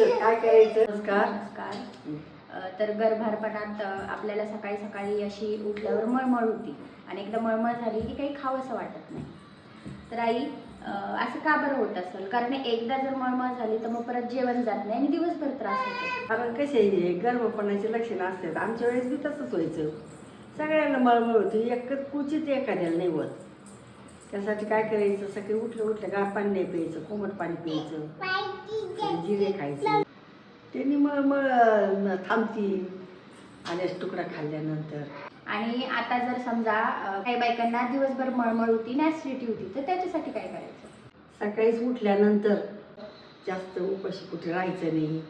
काय करायचं? नमस्कार. नमस्कार. तर गर्भारपणात आपल्याला सकाळी सकाळी अशी उठल्यावर मळमळ होती आणि एकदा मळमळ झाली की काही खावंसं वाटत नाही. तर आई असं का बरं होत असेल? कारण एकदा जर मळमळ झाली तर मग परत जेवण जात नाही आणि दिवसभर त्रास होतो. कारण कसे आहे, गर्भपणाची लक्षणं असतात. आमच्या वेळेस बी तसंच व्हायचं. सगळ्यांना मळमळ होती, एकच क्वचित एखाद्याला नाही होत. त्यासाठी काय करायचं? सकाळी उठलं गार पाणी नाही प्यायचं, कोमट पाणी प्यायचं, थोडे जिरे खायचे. त्यांनी मळमळ थांबती आणि तुकडा खाल्ल्यानंतर. आणि आता जर समजा काही बायकांना दिवसभर मळमळ होती आणि ॲसिडिटी होती तर त्याच्यासाठी काय करायचं? सकाळीच उठल्यानंतर जास्त उपाशी कुठे राहायचं नाही,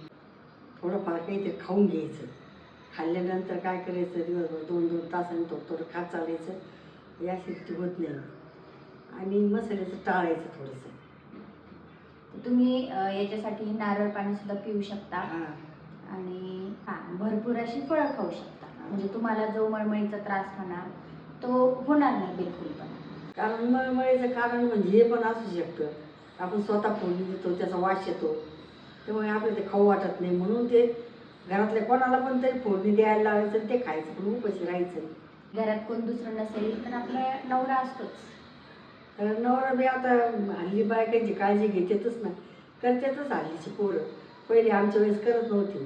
थोडंफार काहीतरी खाऊन घ्यायचं. खाल्ल्यानंतर काय करायचं? दिवसभर 2-2 तासांनी थोडं खात चालायचं, ॲसिडिटी होत नाही. आणि मसाल्याचं टाळायचं थोडंसं. तुम्ही याच्यासाठी नारळ पाणी सुद्धा पिऊ शकता हां. आणि भरपूर अशी फळं खाऊ शकता. म्हणजे तुम्हाला जो मळमळीचा त्रास होणार तो होणार नाही बिलकुल पण. कारण मळमळीचं कारण म्हणजे हे पण असू शकतं, आपण स्वतः फोडणी देतो, त्याचा वास येतो, त्यामुळे आपल्याला ते खाऊ वाटत नाही. म्हणून ते घरातल्या कोणाला पण तरी फोडणी द्यायला लावायचं आणि ते खायचं, पण उपाशी राहायचं. घरात कोण दुसरं नसेल तर आपला नवरा असतोच. कारण नवरा बी आता हल्ली बायकांची काळजी घेतातच ना, करतातच हल्लीची पोरं. पहिले आमच्या वेळेस करत नव्हती.